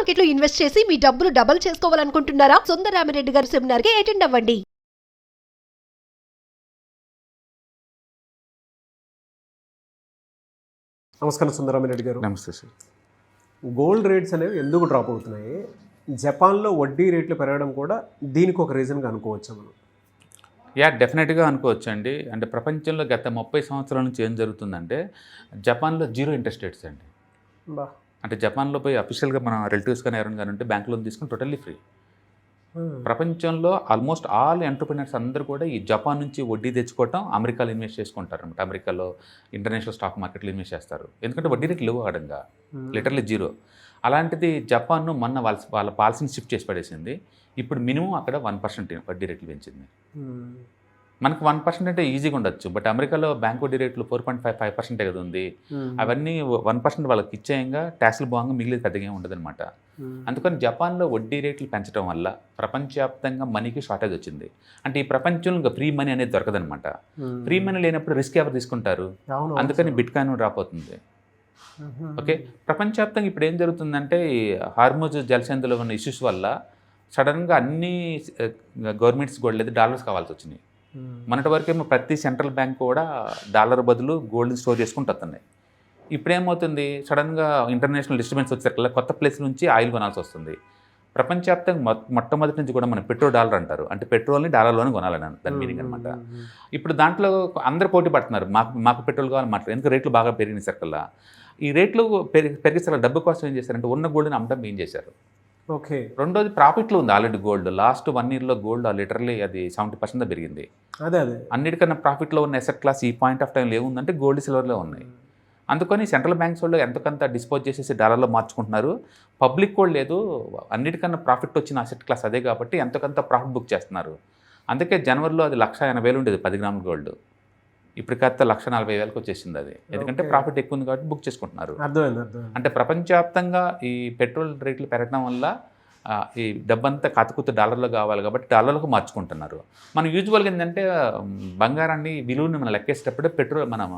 Market లో invest చేసి మీ డబ్బులు డబుల్ చేసుకోవాలనుకుంటున్నారా? సుందరరామిరెడ్డి గారి సెమినార్ కి అటెండ్ అవ్వండి. నమస్కారం సుందరరామిరెడ్డి గారు. నమస్తే సార్. గోల్డ్ రేట్స్ అనేవి ఎందుకు డ్రాప్ అవుతున్నాయి? జపాన్లో వడ్డీ రేట్లు పెరగడం కూడా దీనికి ఒక రీజన్గా అనుకోవచ్చా మనం? డెఫినెట్గా అనుకోవచ్చు అండి. అంటే ప్రపంచంలో గత 30 సంవత్సరాల నుంచి ఏం జరుగుతుందంటే జపాన్లో 0 ఇంట్రెస్ట్ రేట్స్ అండి. బా అంటే జపాన్లో పోయి అఫీషియల్గా మన రిలేటివ్స్ కానీ ఎవరైనా కానీ ఉంటే బ్యాంక్ లోన్ తీసుకుని టోటల్లీ ఫ్రీ. ప్రపంచంలో ఆల్మోస్ట్ ఆల్ ఎంటర్ప్రినర్స్ అందరూ కూడా ఈ జపాన్ నుంచి వడ్డీ తెచ్చుకోవటం అమెరికాలో ఇన్వెస్ట్ చేసుకుంటారు అనమాట. అమెరికాలో ఇంటర్నేషనల్ స్టాక్ మార్కెట్లో ఇన్వెస్ట్ చేస్తారు. ఎందుకంటే వడ్డీ రేట్లు లేవు ఆడంగా, లిటర్లీ 0. అలాంటిది జపాన్ మొన్న వాళ్ళ పాలసీని షిఫ్ట్ చేసి పడేసింది. ఇప్పుడు మినిమం అక్కడ 1% వడ్డీ రేట్లు పెంచింది. మనకు 1% అంటే ఈజీగా ఉండొచ్చు, బట్ అమెరికాలో బ్యాంక్ వడ్డీ రేట్లు 4.5% కదా ఉంది. అవన్నీ 1% వాళ్ళకి ఇచ్చేయంగా ట్యాక్స్లు బాగా మిగిలేదు పెద్దగా ఉండదు అనమాట. అందుకని జపాన్లో వడ్డీ రేట్లు పెంచడం వల్ల ప్రపంచవ్యాప్తంగా మనీకి షార్టేజ్ వచ్చింది. అంటే ఈ ప్రపంచంలో ఇంకా ఫ్రీ మనీ అనేది దొరకదనమాట. ఫ్రీ మనీ లేనప్పుడు రిస్క్ ఎవరు తీసుకుంటారు? అందుకని బిట్కాయిన్ డ్రాప్ అవుతుంది. ఓకే, ప్రపంచవ్యాప్తంగా ఇప్పుడు ఏం జరుగుతుందంటే ఈ హార్మోజ్ జలసంధిలో ఉన్న ఇష్యూస్ వల్ల సడన్గా అన్ని గవర్నమెంట్స్ గోల్డ్ లేదు డాలర్స్ కావాల్సి వచ్చినాయి. మొన్నటి వరకేమో ప్రతి సెంట్రల్ బ్యాంక్ కూడా డాలర్ బదులు గోల్డ్ని స్టోర్ చేసుకుంటున్నాయి. ఇప్పుడేమవుతుంది, సడన్గా ఇంటర్నేషనల్ డిస్టర్బెన్స్ వచ్చేసరికి కొత్త ప్లేస్ నుంచి ఆయిల్ కొనాల్సి వస్తుంది. ప్రపంచవ్యాప్తంగా మొట్టమొదటి నుంచి కూడా మనం డాలర్ అంటారు, అంటే పెట్రోల్ని డాలర్లోనే కొనాలని దాని మీనింగ్ అనమాట. ఇప్పుడు దాంట్లో అందరు పోటీ పడుతున్నారు, మాకు పెట్రోల్ కావాలని మాట్లాడారు. ఎందుకంటే రేట్లు బాగా పెరిగిన సర్కల్లా ఈ రేట్లు పెరిగిస్తారు. డబ్బు కోసం ఏం చేశారంటే ఉన్న గోల్డ్ని అమ్మడం ఏం చేశారు. ఓకే, రెండోది ప్రాఫిట్లో ఉంది ఆల్రెడీ గోల్డ్. లాస్ట్ 1 ఇయర్లో గోల్డ్ లిటరలీ అది 70% పెరిగింది. అదే అన్నిటికన్నా ప్రాఫిట్లో ఉన్న ఎసెట్ క్లాస్ ఈ పాయింట్ ఆఫ్ టైంలో ఏముందంటే గోల్డ్ సిల్వర్లో ఉన్నాయి. అందుకని సెంట్రల్ బ్యాంక్స్ వాళ్ళు ఎంతకంత డిస్పోజ్ చేసేసి డాలర్లో మార్చుకుంటున్నారు. పబ్లిక్ కూడా లేదు, అన్నిటికన్నా ప్రాఫిట్ వచ్చిన అసెట్ క్లాస్ అదే కాబట్టి ఎంతకంత ప్రాఫిట్ బుక్ చేస్తున్నారు. అందుకే జనవరిలో అది 1,80,000 ఉండేది 10 గ్రాముల గోల్డ్. ఇప్పుడు కాస్త 1,40,000కి వచ్చేసింది అది. ఎందుకంటే ప్రాఫిట్ ఎక్కువ ఉంది కాబట్టి బుక్ చేసుకుంటున్నారు. అంటే ప్రపంచవ్యాప్తంగా ఈ పెట్రోల్ రేట్లు పెరగడం వల్ల ఈ డబ్బంతా కాతకుత డాలర్లో కావాలి కాబట్టి డాలర్లకు మార్చుకుంటున్నారు. మనం యూజువల్గా ఏంటంటే బంగారాన్ని విలువని మనం లెక్కేసేటప్పుడే పెట్రోల్ మనం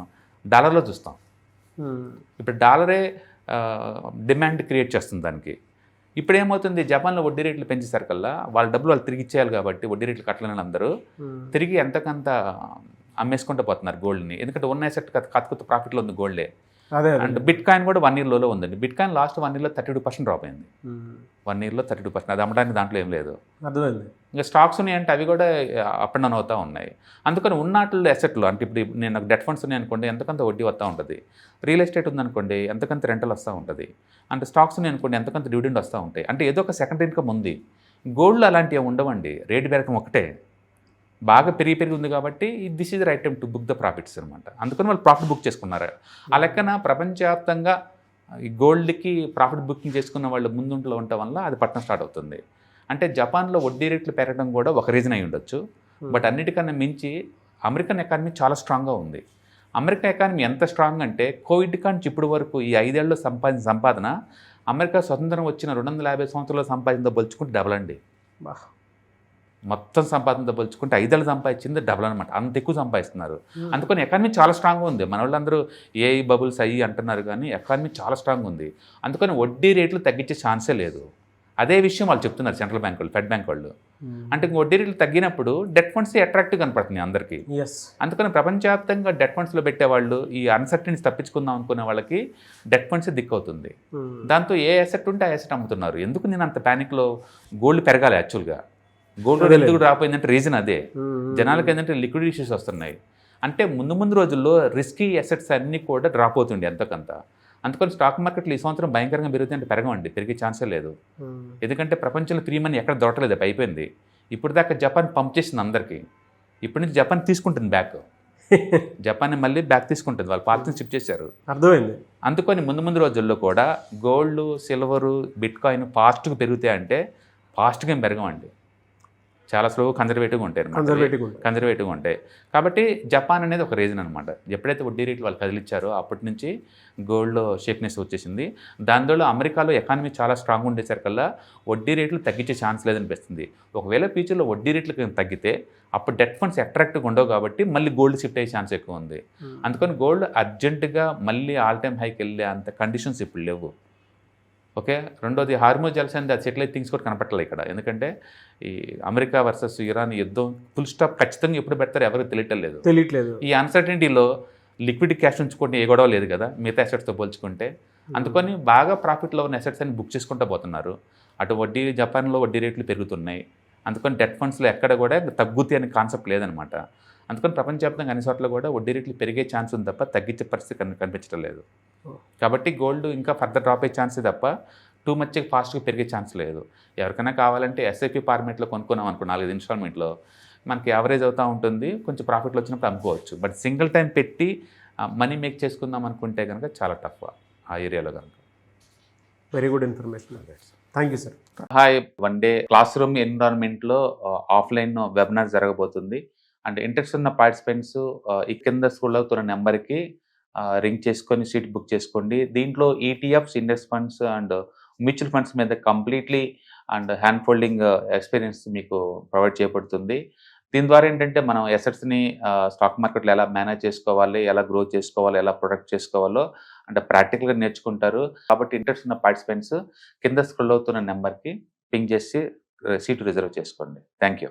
డాలర్లో చూస్తాం. ఇప్పుడు డాలరే డిమాండ్ క్రియేట్ చేస్తుంది దానికి. ఇప్పుడు ఏమవుతుంది, జపాన్లో వడ్డీ రేట్లు పెంచేసరికల్లా వాళ్ళ డబ్బులు వాళ్ళు తిరిగి ఇచ్చేయాలి కాబట్టి వడ్డీ రేట్లు కట్టలేని అందరూ తిరిగి ఎంతకంత అమ్మేసుకుంటూ పోతున్నారు గోల్డ్ని. ఎందుకంటే ఉన్న ఎసెట్ కత్తుకుత ప్రాఫిట్లో ఉంది గోల్డే. అండ్ బిట్ కాయిన్ కూడా 1 ఇయర్లో ఉందండి. బిట్ కాయిన్ లాస్ట్ 1 ఇయర్లో 32% డ్రాప్ అయింది. 1 ఇయర్లో 32%. అది అమ్మడానికి దాంట్లో ఏం లేదు. ఇంకా స్టాక్స్ ఉన్నాయంటే అవి కూడా అప్ అండ్ డౌన్ అవుతూ ఉన్నాయి. అందుకని ఉన్నట్లు ఎసెట్లు అంటే ఇప్పుడు నేను నాకు డెట్ ఫండ్స్ ఉన్నాయి అనుకోండి, ఎంతకంత వడ్డీ వస్తూ ఉంటుంది. రియల్ ఎస్టేట్ ఉందనుకోండి, ఎంతకంత రెంటల్ వస్తూ ఉంటుంది. అంటే స్టాక్స్ ఉన్నాయి అనుకోండి, ఎంతకంత డివిడెండ్ వస్తూ ఉంటాయి. అంటే ఏదో ఒక సెకండ్ ఇన్కమ్ ఉంది. గోల్డ్లో అలాంటివి ఉండవండి, రేటు పెరగడం ఒకటే. బాగా పెరిగి ఉంది కాబట్టి this is right time to book the profits అనమాట. అందుకని వాళ్ళు ప్రాఫిట్ బుక్ చేసుకున్నారు. ఆ లెక్కన ప్రపంచవ్యాప్తంగా ఈ గోల్డ్కి ప్రాఫిట్ బుకింగ్ చేసుకున్న వాళ్ళు ముందుంట్లో ఉండటం వల్ల అది పట్టణం స్టార్ట్ అవుతుంది. అంటే జపాన్లో వడ్డీ రేట్లు పెరగడం కూడా ఒక రీజన్ అయి ఉండొచ్చు. బట్ అన్నిటికన్నా మించి అమెరికన్ ఎకానమీ చాలా స్ట్రాంగ్గా ఉంది. అమెరికా ఎకానమీ ఎంత స్ట్రాంగ్ అంటే కోవిడ్ కాంచి ఇప్పటి వరకు ఈ 5 ఏళ్ళలో సంపాదన అమెరికా స్వతంత్రం వచ్చిన 250 సంవత్సరాలు సంపాదిందో పోల్చుకుంటే డబల్ అండి. మొత్తం సంపాదనతో పోల్చుకుంటే 5 ఏళ్ళు సంపాదించింది డబుల్ అనమాట. అంత ఎక్కువ సంపాదిస్తున్నారు. అందుకని ఎకానమీ చాలా స్ట్రాంగ్గా ఉంది. మన వాళ్ళందరూ ఏఐ బబుల్స్ అయ్యి అంటున్నారు కానీ ఎకానమీ చాలా స్ట్రాంగ్ ఉంది. అందుకని వడ్డీ రేట్లు తగ్గించే ఛాన్సే లేదు. అదే విషయం వాళ్ళు చెప్తున్నారు సెంట్రల్ బ్యాంక్ వాళ్ళు, ఫెడ్ బ్యాంక్ వాళ్ళు. అంటే వడ్డీ రేట్లు తగ్గినప్పుడు డెట్ ఫండ్స్ అట్రాక్టివ్ కనపడుతున్నాయి అందరికీ. అందుకని ప్రపంచవ్యాప్తంగా డెట్ ఫండ్స్లో పెట్టేవాళ్ళు ఈ అన్సర్టనిటీస్ తప్పించుకుందాం అనుకునే వాళ్ళకి డెట్ ఫండ్స్ దిక్కవుతుంది. దాంతో ఏ అసెట్ ఉంటే ఆ అసెట్ అమ్ముతున్నారు. ఎందుకు నేను అంత ప్యానిక్లో గోల్డ్ పెరగాలి యాక్చువల్గా. గోల్డ్ ఎందుకు డ్రాప్ అయిందంటే రీజన్ అదే. జనాలకు ఏంటంటే లిక్విడిటీ ఇష్యూస్ వస్తున్నాయి. అంటే ముందు రోజుల్లో రిస్కీ అసెట్స్ అన్నీ కూడా డ్రాప్ అవుతుండే ఎంతకంత. అందుకని స్టాక్ మార్కెట్లు ఈ సంవత్సరం భయంకరంగా పెరుగుతుంటే పెరగమండి, పెరిగే ఛాన్సే లేదు. ఎందుకంటే ప్రపంచంలో ఫ్రీ మనీ ఎక్కడ దొరకలేదు, అయిపోయింది. ఇప్పుడు దాకా జపాన్ పంప్ చేసింది అందరికీ. ఇప్పటి నుంచి జపాన్ తీసుకుంటుంది బ్యాక్. జపాన్ మళ్ళీ బ్యాక్ తీసుకుంటుంది, వాళ్ళు పాలసీని షిఫ్ట్ చేశారు. అర్థమైంది. అందుకని ముందు రోజుల్లో కూడా గోల్డ్, సిల్వరు, బిట్ కాయిన్ ఫాస్ట్గా పెరుగుతాయంటే ఫాస్ట్గా ఏం పెరగమండి, చాలా స్లో కన్జర్వేటివ్గా ఉంటాయి. కాబట్టి జపాన్ అనేది ఒక రీజన్ అనమాట. ఎప్పుడైతే వడ్డీ రేట్లు వాళ్ళు కదిలిచ్చారో అప్పటి నుంచి గోల్డ్లో షేక్నెస్ వచ్చేసింది. దానిలో అమెరికాలో ఎకానమీ చాలా స్ట్రాంగ్ ఉండేసరికల్లా వడ్డీ రేట్లు తగ్గించే ఛాన్స్ లేదనిపిస్తుంది. ఒకవేళ ఫ్యూచర్లో వడ్డీ రేట్లు తగ్గితే అప్పుడు డెట్ ఫండ్స్ అట్రాక్టివ్గా ఉండవు కాబట్టి మళ్ళీ గోల్డ్ షిఫ్ట్ అయ్యే ఛాన్స్ ఎక్కువ ఉంది. అందుకని గోల్డ్ అర్జెంటుగా మళ్ళీ ఆల్ టైమ్ హైకి వెళ్ళే అంత కండిషన్స్ ఇప్పుడు లేవు. ఓకే, రెండోది హార్మోజ్ జలసంధి అది సెటిలైట్ థింగ్స్ కూడా కనపట్లేదు ఇక్కడ. ఎందుకంటే ఈ అమెరికా వర్సెస్ ఇరాన్ యుద్ధం ఫుల్ స్టాప్ ఖచ్చితంగా ఎప్పుడు పెడతారో ఎవరికి తెలియట్లేదు. ఈ అన్సర్టనిటీలో లిక్విడ్ క్యాష్ ఉంచుకుంటే ఏ గొడవ లేదు కదా మిగతా అసెట్స్తో పోల్చుకుంటే. అందుకని బాగా ప్రాఫిట్లో ఉన్న అసెట్స్ అని బుక్ చేసుకుంటూ పోతున్నారు. అటు వడ్డీ, జపాన్లో వడ్డీ రేట్లు పెరుగుతున్నాయి. అందుకని డెట్ ఫండ్స్లో ఎక్కడ కూడా తగ్గుతాయి అనే కాన్సెప్ట్ లేదనమాట. అందుకని ప్రపంచవ్యాప్తంగా అన్ని చోట్ల కూడా వడ్డీ రేట్లు పెరిగే ఛాన్స్ ఉంది తప్ప తగ్గించే పరిస్థితి కనిపించడం లేదు. కాబట్టి గోల్డ్ ఇంకా ఫర్దర్ డ్రాప్ అయ్యే ఛాన్సే తప్ప టూ మచ్ ఫాస్ట్గా పెరిగే ఛాన్స్ లేదు. ఎవరికైనా కావాలంటే ఎస్ఐపి ఫార్మేట్లో కొనుక్కున్నాం అనుకో 4 ఇన్స్టాల్మెంట్లో మనకి యావరేజ్ అవుతూ ఉంటుంది. కొంచెం ప్రాఫిట్లు వచ్చినప్పుడు అమ్ముకోవచ్చు. బట్ సింగిల్ టైం పెట్టి మనీ మేక్ చేసుకుందాం అనుకుంటే కనుక చాలా టఫ్ ఆ ఏరియాలో కనుక. Very good information. Thank you sir. Hi, one day classroom ఎన్విరాన్మెంట్లో ఆఫ్లైన్ వెబినార్ జరగబోతుంది. అండ్ ఇంట్రెస్ట్ ఉన్న పార్టిసిపెంట్స్ ఈ కింద స్క్రోల్ అవుతున్న నెంబర్కి రింగ్ చేసుకొని సీట్ బుక్ చేసుకోండి. దీంట్లో ETFs, index funds and mutual funds మీద completely and hand holding experience మీకు ప్రొవైడ్ చేయబడుతుంది. దీని ద్వారా ఏంటంటే మనం అసెట్స్ని స్టాక్ మార్కెట్లో ఎలా మేనేజ్ చేసుకోవాలి, ఎలా గ్రో చేసుకోవాలి, ఎలా ప్రొటెక్ట్ చేసుకోవాలో అంటే ప్రాక్టికల్గా నేర్చుకుంటారు. కాబట్టి ఇంట్రెస్ట్ ఉన్న పార్టిసిపెంట్స్ కింద స్క్రోల్ అవుతున్న నెంబర్కి పింగ్ చేసి సీటు రిజర్వ్ చేసుకోండి. Thank you.